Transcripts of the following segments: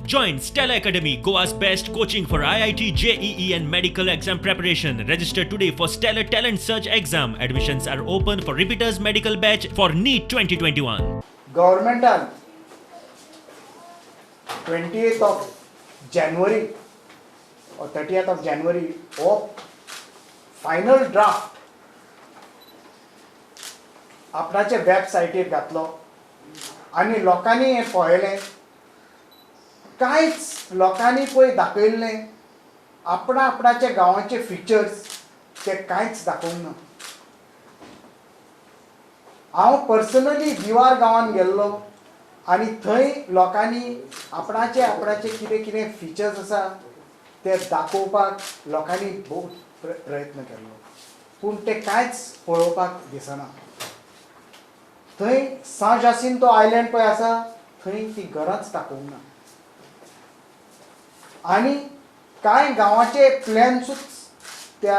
Join Stella Academy, Goa's best coaching for IIT, JEE and medical exam preparation. Register today for Stellar Talent Search exam. Admissions are open for repeaters medical batch for NEET 2021. Governmental 28th of January or 30th of January of final draft आपणाचे वेबसायटीर घातलो आनी लोकांनी हें पळयलें. कांयच लोकांनी पळय दाखयल्लें आपणाचे गांवाचे features ते कांयच दाखोवंक ना. हांव पर्सनली दिवार गांवांत गेल्लो आनी थंय लोकांनी आपणाचे कितें कितें फिचर्स आसा ते दाखोवपाक लोकांनी बहुत प्रयत्न केल्लो, पूण ते कांयच पळोवपाक दिसना. थंय सान जासिंतो आयलँड पळय आसा थंय ती घरांच दाखोवंक ना आनी कांय गांवाचे प्लॅन्सूच त्या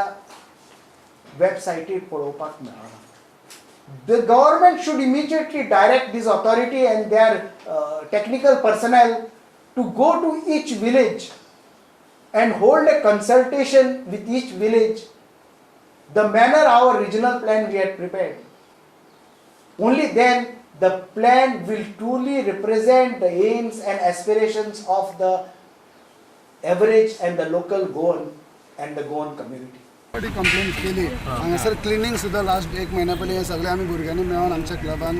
वेबसायटीर पळोवपाक मेळना. The government should immediately direct this authority and their technical personnel to go to each village and hold a consultation with each village, the manner our regional plan we had prepared. Only then the plan will truly represent the aims and aspirations of the average and the local Goan and the Goan community. Complaint केली हांगासर cleaning सुद्दां last एक म्हयन्या पयलीं सगळे आमी भुरग्यांनी मेळोन आमच्या क्लबान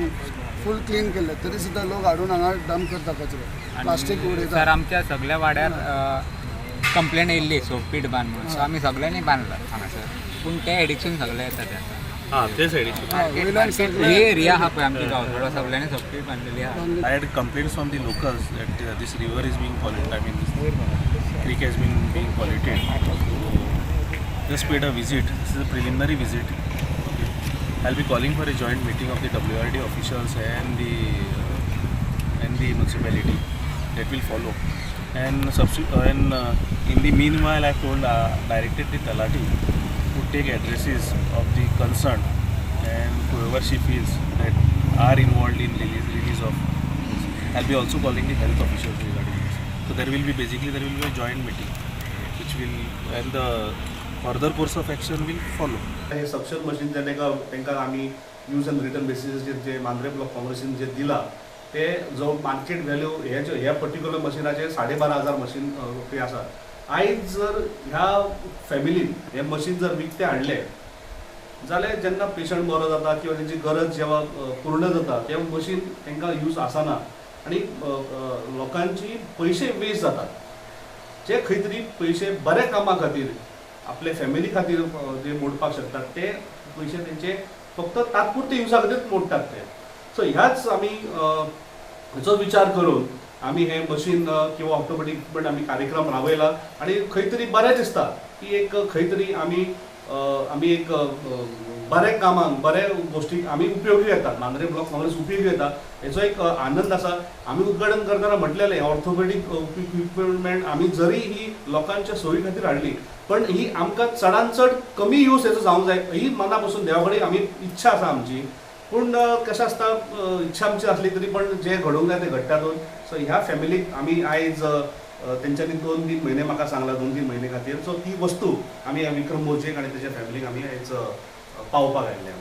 फूल क्लीन केले, तरी सुद्दां लोक हाडून हांगा डंप करता कचरो, प्लास्टीक उडयता. सर आमच्या सगळ्या वाड्यार कंप्लेंट येयल्ली सोपपीट बांद म्हणून, सो आमी सगळ्यांनी बांदला हांगासर, पूण ते एडिक्शन सगळे येता ते ही एरिया आहा पळय आमची गांवडो सगळ्यांनी सोपपीट बांदलेली आहा. I had complaints from the locals that this river is being polluted. I mean, this creek has been being polluted. Just paid a visit. This is a preliminary visit. I'll be calling for a joint meeting of the WRD officials and the municipality. That will follow. And in the meanwhile, I told directed the Talati to take addresses of the concerned and whoever she feels that are involved in release of. I'll be also calling the health officials regarding this. So there will be a joint meeting, which will and the further course of action will follow. हे suction machine जे तांकां आमी use end return बेसिसाचेर जे Mandrem block काँग्रेसीन जे दिला ते जो मार्केट व्हॅल्यू ह्या पर्टिक्युलर मशिनाचे 12,500 मशीन रुपये आसा. आयज जर ह्या फॅमिलीन हे मशीन जर विकते हाडले जाल्यार जेन्ना पेशंट बरो जाता किंवा तेंची गरज जेव्हा पूर्ण जाता ते मशीन तांकां यूज आसना आनी लोकांची पयशे वेस्ट जातात. जे खंय तरी पयशे बऱ्या कामा खातीर आपले फॅमिली खातीर जे मोडपाक शकतात ते पयशे तेंचे फक्त तात्पुरते युजा खातीर मोडटात ते. सो ह्याच आमी हाचो विचार करून आमी हे मशीन किंवा ऑटोमॅटीक आमी कार्यक्रम राबयला आनी खंय तरी बरें दिसता की एक खंय तरी आमी एक बरे कामाक बरे गोष्टीक आमी उपयोगी येतात, मांद्रे ब्लॉक काँग्रेस उपयोगी येता हेचो एक आनंद आसा. आमी उद्घाटन करतना म्हटलेलें ऑर्थोपेडीक इक्विपमेंट आमी जरी ही लोकांच्या सोयी खातीर हाडली पण ही आमकां चडांत चड कमी यूज हेचो जावंक जाय ही मना पासून देवा कडेन आमी इच्छा आसा आमची. पूण कशें आसता इच्छा आमची आसली तरी पण जे घडोवंक जाय ते घडटातूच. सो ह्या फॅमिलीक आमी आयज तेंच्यांनी 2-3 म्हयने म्हाका सांगला 2-3 म्हयने खातीर. सो ती वस्तू आमी विक्रम मोजेक आनी तेच्या फॅमिलीक आमी आयज पावोवपाक आयिल्ले.